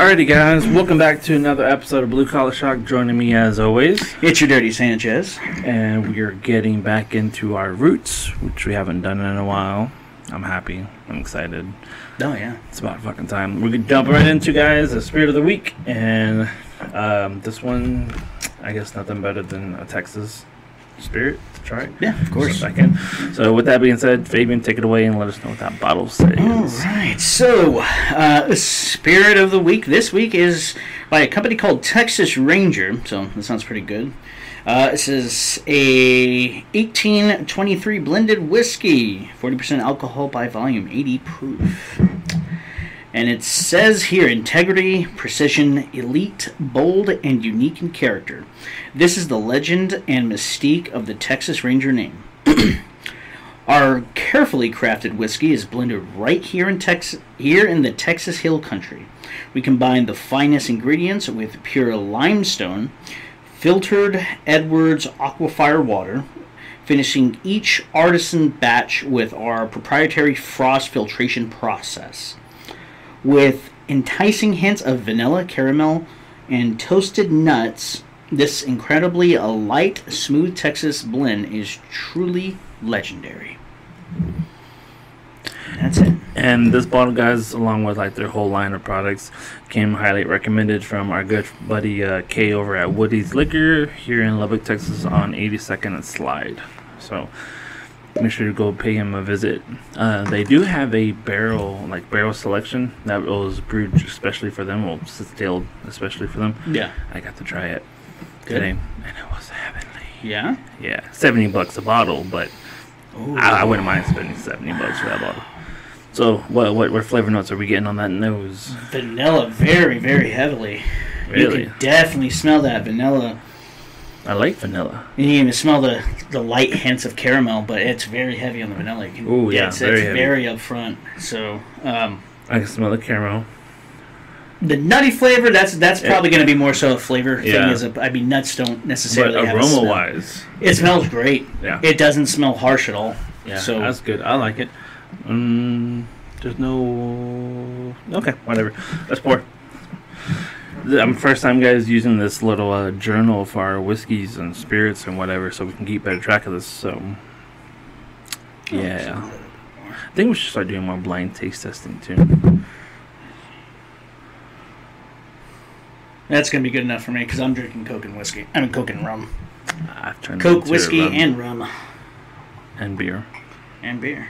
Alrighty, guys, welcome back to another episode of Blue Collar Shock. Joining me as always, it's your Dirty Sanchez, and we are getting back into our roots, which we haven't done in a while. I'm happy. I'm excited. Oh yeah, it's about fucking time. We can jump right into, guys, the Spirit of the Week, and this one, I guess nothing better than a Texas Spirit to try. Yeah, of course. So with that being said, Fabian, take it away and let us know what that bottle says. Alright, so Spirit of the Week this week is by a company called Texas Ranger, so that sounds pretty good. This is a 1823 blended whiskey, 40% alcohol by volume, 80 proof. And it says here, integrity, precision, elite, bold, and unique in character. This is the legend and mystique of the Texas Ranger name. Our carefully crafted whiskey is blended right here in the Texas Hill Country. We combine the finest ingredients with pure limestone, filtered Edwards Aquafire water, finishing each artisan batch with our proprietary frost filtration process. With enticing hints of vanilla, caramel, and toasted nuts, this incredibly light, smooth Texas blend is truly legendary. That's it. And this bottle, guys, along with like their whole line of products, came highly recommended from our good buddy Kay over at Woody's Liquor here in Lubbock, Texas on 82nd and Slide. So make sure to go pay him a visit. They do have a barrel selection that was brewed especially for them, well, distilled especially for them. Yeah. I got to try it today, and it was heavenly. Yeah? Yeah, $70 a bottle, but I wouldn't mind spending $70 for that bottle. So, what flavor notes are we getting on that nose? Vanilla, very, very heavily. Really? You can definitely smell that vanilla. I like vanilla. And you can even smell the light hints of caramel, but it's very heavy on the vanilla. Oh yeah, it's very upfront. So I can smell the caramel. The nutty flavor, that's probably going to be more so a flavor yeah. thing. Nuts don't necessarily but have a smell. aroma-wise, it smells great. Yeah, it doesn't smell harsh at all. Yeah, so that's good. I like it. There's no. Okay, whatever. Let's pour. First time, guys, using this little journal for our whiskeys and spirits and whatever, so we can keep better track of this. So, yeah, I think we should start doing more blind taste testing too. That's gonna be good enough for me because I'm drinking Coke and whiskey. I mean Coke and rum. I've turned Coke, whiskey, and rum, and beer, and beer.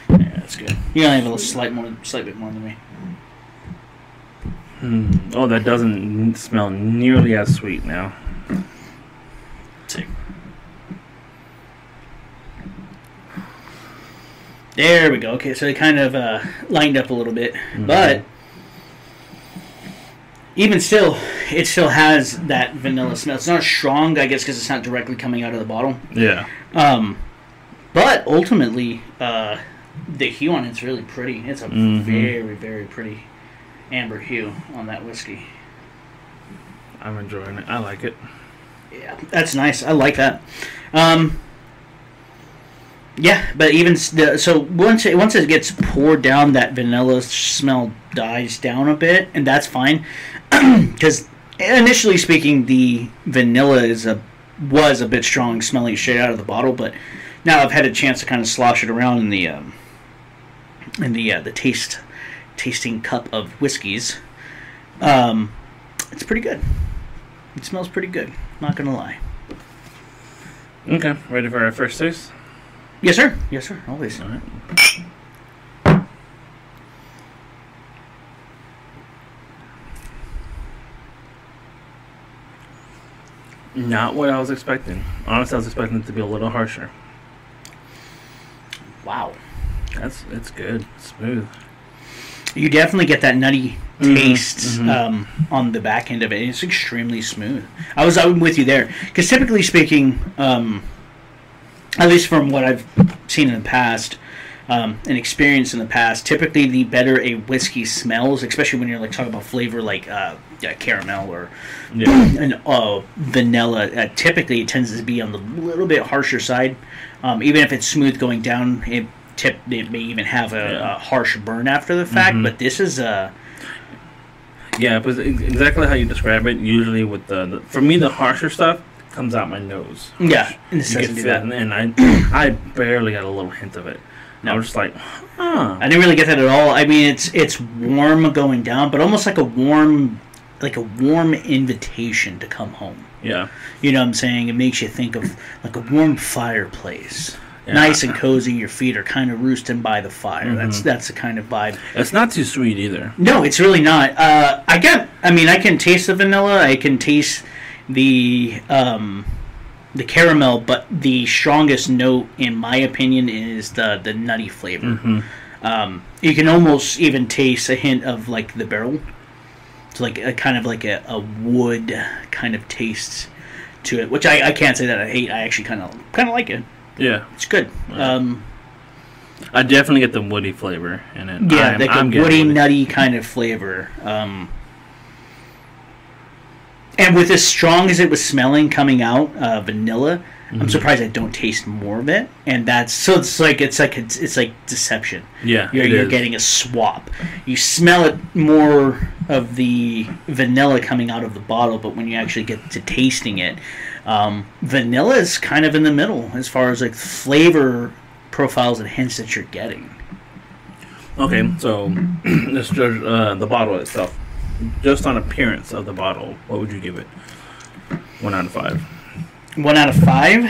Yeah, that's good. You only have a slight bit more than me. Oh, that doesn't smell nearly as sweet now. Let's see. There we go. Okay, so it kind of lined up a little bit, but even still, it still has that vanilla smell. It's not strong, I guess, because it's not directly coming out of the bottle. Yeah. But ultimately, the hue on it's really pretty. It's a very, very pretty amber hue on that whiskey. I'm enjoying it. I like it. Yeah, that's nice. I like that. Yeah, but even so, once it gets poured down, that vanilla smell dies down a bit, and that's fine. Because initially speaking, the vanilla was a bit strong, smelling straight out of the bottle. But now I've had a chance to kind of slosh it around in the tasting cup of whiskeys. It's pretty good. It smells pretty good. Not gonna lie. Okay, ready for our first taste? Yes, sir. Yes, sir. Always. All right. Not what I was expecting. Honestly, I was expecting it to be a little harsher. Wow. It's good. It's smooth. You definitely get that nutty taste on the back end of it. It's extremely smooth. I'm with you there. Because typically speaking, at least from what I've seen in the past and experienced in the past, typically the better a whiskey smells, especially when you're like talking about flavor like caramel or vanilla, typically it tends to be on the little bit harsher side. Even if it's smooth going down, it may even have a harsh burn after the fact, but this is Yeah, but exactly how you describe it. Usually, with for me, the harsher stuff comes out my nose. Yeah, and this You doesn't get do that, that. and I barely got a little hint of it. No. I was just like, huh. I didn't really get that at all. I mean, it's warm going down, but almost like a warm invitation to come home. Yeah. You know what I'm saying? It makes you think of like a warm fireplace. Yeah. Nice and cozy. Your feet are kind of roosting by the fire. Mm-hmm. That's the kind of vibe. It's not too sweet either. No, it's really not. I can taste the vanilla. I can taste the caramel, but the strongest note, in my opinion, is the nutty flavor. Mm-hmm. You can almost even taste a hint of like the barrel. It's like a kind of like a wood kind of taste to it, which I can't say that I hate. I actually kind of like it. Yeah, It's good. Yeah. I definitely get the woody flavor in it. Yeah, like I'm a woody, nutty kind of flavor. And with as strong as it was smelling coming out, vanilla, I'm surprised I don't taste more of it. And it's like deception. Yeah, You're getting a swap. You smell it more of the vanilla coming out of the bottle, but when you actually get to tasting it, vanilla is kind of in the middle as far as like flavor profiles and hints that you're getting. Okay, so let's judge the bottle itself. Just on appearance of the bottle, what would you give it? 1 out of 5. 1 out of 5.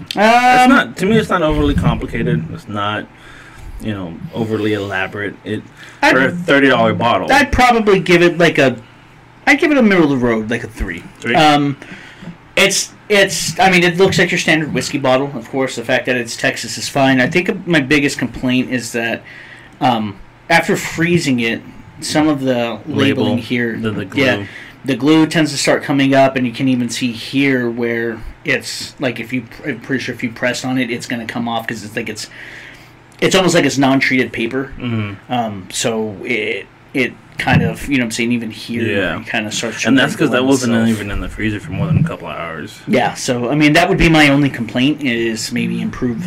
It's not, to me, it's not overly complicated. It's not, overly elaborate. For a $30 bottle. I'd probably give it I'd give it a middle of the road, like a 3. 3? It looks like your standard whiskey bottle. Of course, the fact that it's Texas is fine. I think my biggest complaint is that after freezing it, some of the labeling here, the glue. The glue tends to start coming up, and you can even see here where it's like I'm pretty sure if you press on it, it's going to come off because it's almost like it's non-treated paper. Mm-hmm. So it kind of, you know what I'm saying, even here, it kind of starts. And that's because that wasn't even in the freezer for more than a couple of hours. Yeah, so I mean that would be my only complaint, is maybe improve.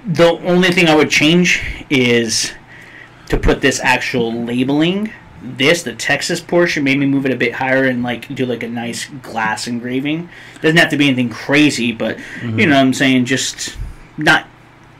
The only thing I would change is to put this actual labeling, the Texas portion, maybe move it a bit higher and do like a nice glass engraving. Doesn't have to be anything crazy, but you know what I'm saying, just not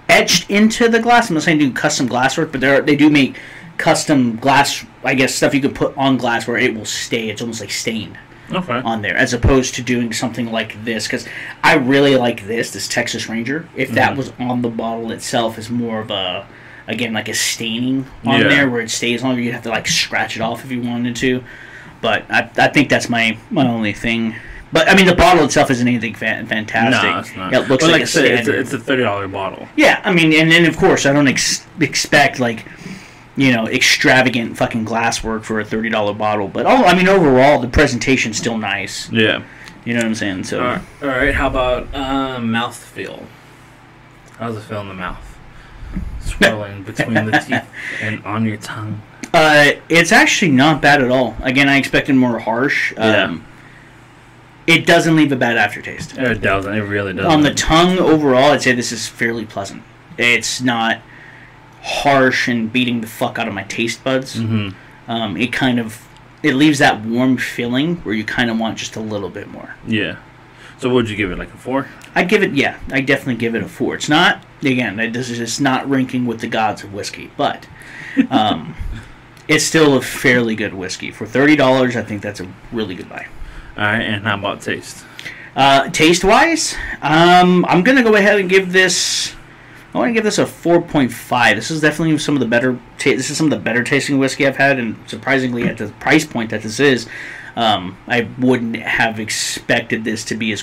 etched into the glass. I'm not saying do custom glass work, but they do make custom glass, I guess, stuff you could put on glass where it will stay. It's almost like stained on there, as opposed to doing something like this, because I really like this Texas Ranger. If that was on the bottle itself, is more of a, again, like a staining on there where it stays longer. You'd have to scratch it off if you wanted to. But I think that's my only thing. But I mean, the bottle itself isn't anything fantastic. No, it's not. It looks like like I a said, standard. it's a $30 bottle. Yeah, I mean, and then of course I don't expect extravagant fucking glasswork for a $30 bottle. But overall the presentation's still nice. Yeah, you know what I'm saying. So all right. How about mouthfeel? How's it feel in the mouth? Swirling between the teeth and on your tongue. It's actually not bad at all. Again, I expected more harsh. It doesn't leave a bad aftertaste. It doesn't. It really doesn't. On the tongue, overall, I'd say this is fairly pleasant. It's not harsh and beating the fuck out of my taste buds. It leaves that warm feeling where you kind of want just a little bit more. Yeah. So would you give it, like a 4? I definitely give it a 4. It's not, again, this is just not ranking with the gods of whiskey, but it's still a fairly good whiskey. For $30, I think that's a really good buy. All right, and how about taste? Taste-wise, I'm going to go ahead and give this, I want to give this a 4.5. This is definitely some of the better tasting whiskey I've had, and surprisingly at the price point that this is, I wouldn't have expected this to be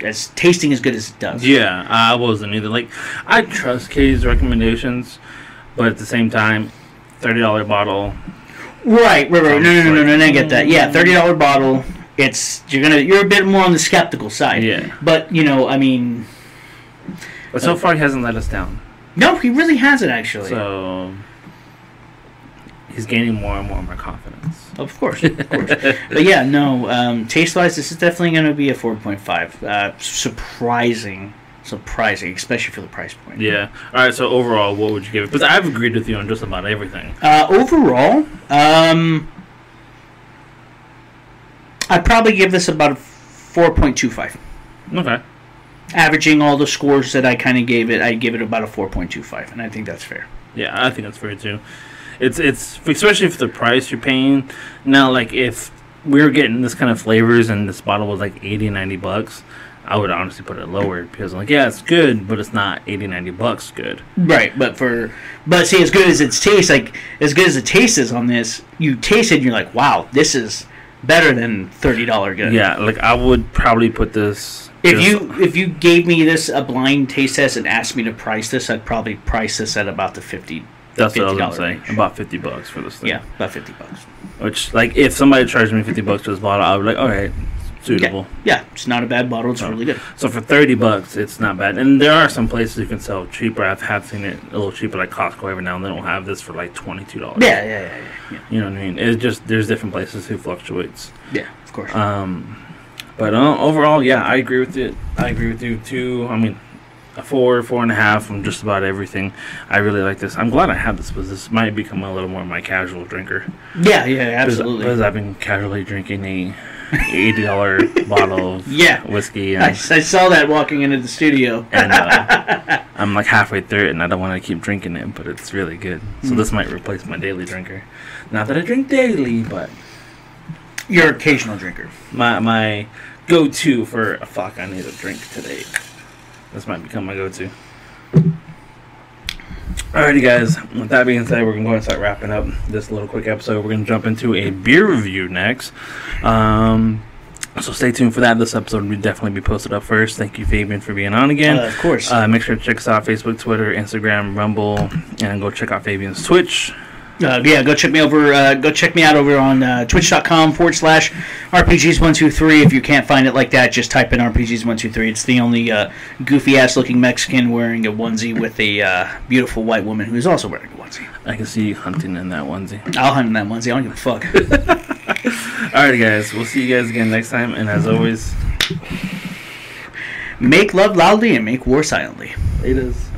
as tasting as good as it does. Yeah, I wasn't either. I trust Kay's recommendations, but at the same time, $30 bottle. Right. No, I get that. Yeah, $30 bottle. You're a bit more on the skeptical side. Yeah. But But so far he hasn't let us down. No, he really hasn't actually. So he's gaining more and more of my confidence. Of course. But yeah, no. Taste-wise, this is definitely going to be a 4.5. surprising, especially for the price point. Yeah. All right. So overall, what would you give it? Because I've agreed with you on just about everything. Overall, I'd probably give this about a 4.25. Okay. Averaging all the scores that I kind of gave it, I'd give it about a 4.25, and I think that's fair. Yeah, I think that's fair too. It's especially for the price you're paying. Now, like if we were getting this kind of flavors and this bottle was like $80-$90, I would honestly put it lower because I'm like, yeah, it's good, but it's not $80-$90 good. Right, but see, as good as it tastes, like as good as the taste is on this, you taste it and you're like, wow, this is better than $30 good. Yeah, like I would probably put this. If you gave me this a blind taste test and asked me to price this, I'd probably price this at about the $50. That's what I was gonna say. Range. About $50 for this thing. Yeah, about $50. Which, like, if somebody charged me $50 for this bottle, I would be like, all right, suitable. Yeah, it's not a bad bottle. It's really good. So for $30, it's not bad. And there are some places you can sell cheaper. Have seen it a little cheaper, like Costco every now and then. They'll have this for like $22. Yeah. You know what I mean? It's just there's different places who fluctuates. Yeah, of course. But overall, yeah, I agree with it. I agree with you too. I mean, a 4.5 from just about everything. I really like this. I'm glad I have this because this might become a little more my casual drinker. Yeah, absolutely. Because I've been casually drinking a $80 bottle of whiskey. And, I saw that walking into the studio. And I'm like halfway through it, and I don't want to keep drinking it, but it's really good. So this might replace my daily drinker. Not that I drink daily, but your occasional drinker. My go-to for fuck, I need a drink today. This might become my go-to. Alrighty, guys. With that being said, we're going to go ahead and start wrapping up this little quick episode. We're going to jump into a beer review next. So stay tuned for that. This episode will definitely be posted up first. Thank you, Fabian, for being on again. Of course. Make sure to check us out: Facebook, Twitter, Instagram, Rumble, and go check out Fabian's Twitch. Go check me over. Go check me out over on twitch.com/RPGs123. If you can't find it like that, just type in RPGs123. It's the only goofy ass looking Mexican wearing a onesie with a beautiful white woman who is also wearing a onesie. I can see you hunting in that onesie. I'll hunt in that onesie. I don't give a fuck. Alrighty, guys. We'll see you guys again next time. And as always, make love loudly and make war silently. It is.